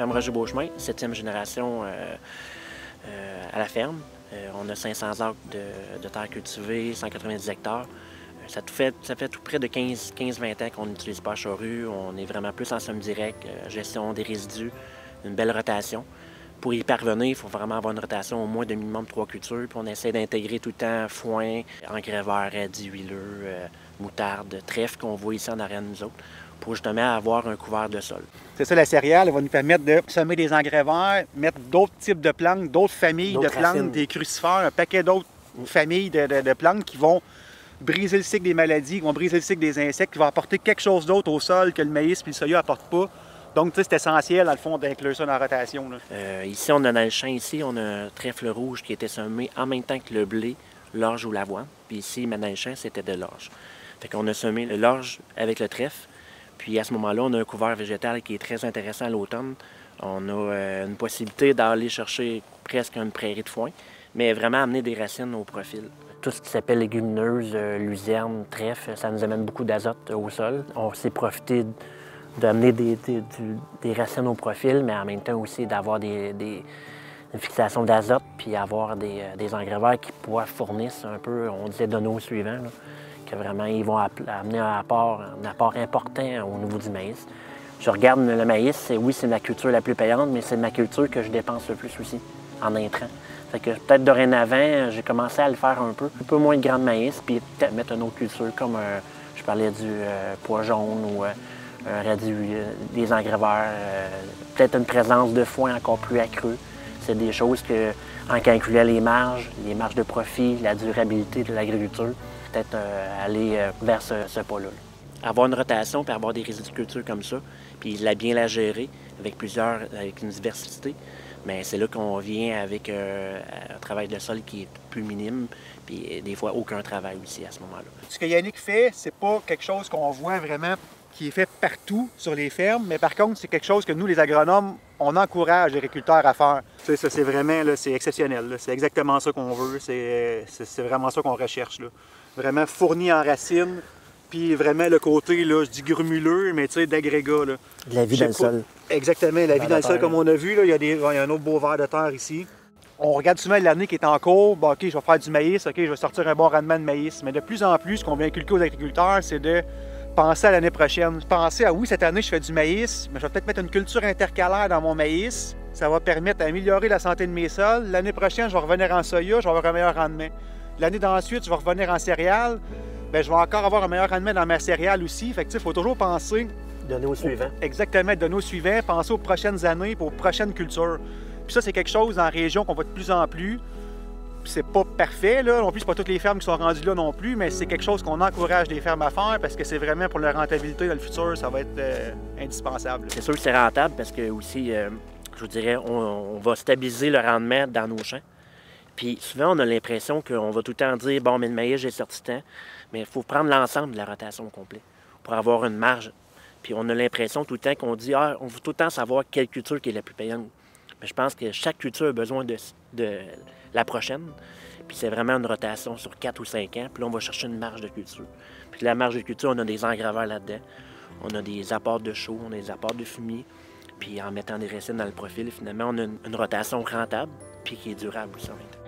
Ferme Roger Beauchemin, 7e génération à la ferme. On a 500 acres de terre cultivée, 190 hectares. Ça fait tout près de 15-20 ans qu'on n'utilise pas la charrue. On est vraiment plus en somme directe, gestion des résidus, une belle rotation. Pour y parvenir, il faut vraiment avoir une rotation au moins de minimum 3 cultures. Puis on essaie d'intégrer tout le temps foin, engrais verts, radis huileux, moutarde, trèfle qu'on voit ici en arrière de nous autres, pour justement avoir un couvert de sol. C'est ça, la céréale va nous permettre de semer des engrais verts, mettre d'autres types de plantes, d'autres familles de plantes, racines, des crucifères, un paquet d'autres familles de plantes qui vont briser le cycle des maladies, qui vont briser le cycle des insectes, qui vont apporter quelque chose d'autre au sol que le maïs et le soya n'apportent pas. Donc, c'est essentiel, dans le fond, d'inclure ça dans la rotation. Ici, on a dans le champ, on a un trèfle rouge qui était semé en même temps que le blé, l'orge ou l'avoine. Puis ici, maintenant, dans le champ, c'était de l'orge. Fait qu'on a semé l'orge avec le trèfle. Puis à ce moment-là, on a un couvert végétal qui est très intéressant à l'automne. On a une possibilité d'aller chercher presque une prairie de foin, mais vraiment amener des racines au profil. Tout ce qui s'appelle légumineuses, luzerne, trèfle, ça nous amène beaucoup d'azote au sol. On s'est profité d'amener des racines au profil, mais en même temps aussi d'avoir une fixation d'azote, puis avoir des engrais verts qui fournissent un peu, on disait, de nos suivants, là, que vraiment ils vont amener un apport important au niveau du maïs. Je regarde le maïs, oui, c'est ma culture la plus payante, mais c'est ma culture que je dépense le plus aussi en intrants. Fait que peut-être dorénavant, j'ai commencé à le faire un peu moins de grains de maïs, puis peut-être mettre une autre culture, comme je parlais du pois jaune ou un radis, des engrais verts, peut-être une présence de foin encore plus accrue. C'est des choses que, en calculant les marges de profit, la durabilité de l'agriculture, peut-être aller vers ce pas-là. Avoir une rotation puis avoir des résidus de culture comme ça, puis bien la gérer avec une diversité, mais c'est là qu'on vient avec un travail de sol qui est plus minime, puis des fois aucun travail aussi à ce moment-là. Ce que Yannick fait, c'est pas quelque chose qu'on voit vraiment qui est fait partout sur les fermes, mais par contre, c'est quelque chose que nous, les agronomes, on encourage les agriculteurs à faire. Ça, c'est vraiment, c'est exceptionnel. C'est exactement ça qu'on veut, c'est vraiment ça qu'on recherche. Là. Vraiment fourni en racines, puis vraiment le côté, là, je dis grumuleux, mais tu sais, d'agrégat. La vie dans le sol. Exactement, la vie dans le sol, comme on a vu, là, il y a un autre beau ver de terre ici. On regarde souvent l'année qui est en cours, bon, OK, je vais faire du maïs, OK, je vais sortir un bon rendement de maïs. Mais de plus en plus, ce qu'on vient inculquer aux agriculteurs, c'est de penser à l'année prochaine. Penser à, oui, cette année, je fais du maïs, mais je vais peut-être mettre une culture intercalaire dans mon maïs. Ça va permettre d'améliorer la santé de mes sols. L'année prochaine, je vais revenir en soya, je vais avoir un meilleur rendement. L'année d'ensuite, je vais revenir en céréales. Bien, je vais encore avoir un meilleur rendement dans ma céréale aussi. Fait que, il faut toujours penser. Donner au suivant. Exactement, donner au suivant, penser aux prochaines années et aux prochaines cultures. Puis ça, c'est quelque chose dans la région qu'on voit de plus en plus. C'est pas parfait, là. Non plus, c'est pas toutes les fermes qui sont rendues là non plus, mais c'est quelque chose qu'on encourage les fermes à faire parce que c'est vraiment pour leur rentabilité dans le futur, ça va être indispensable. C'est sûr que c'est rentable parce que aussi, je vous dirais, on va stabiliser le rendement dans nos champs. Puis souvent, on a l'impression qu'on va tout le temps dire « bon, mais le maïs, j'ai sorti tant », mais il faut prendre l'ensemble de la rotation au complet pour avoir une marge. Puis on a l'impression tout le temps qu'on dit « ah, on veut tout le temps savoir quelle culture qui est la plus payante ». Mais je pense que chaque culture a besoin de la prochaine. Puis c'est vraiment une rotation sur 4 ou 5 ans. Puis là, on va chercher une marge de culture. Puis la marge de culture, on a des engrais verts là-dedans. On a des apports de chaux, on a des apports de fumier. Puis en mettant des racines dans le profil, finalement, on a une rotation rentable puis qui est durable aussi en même temps.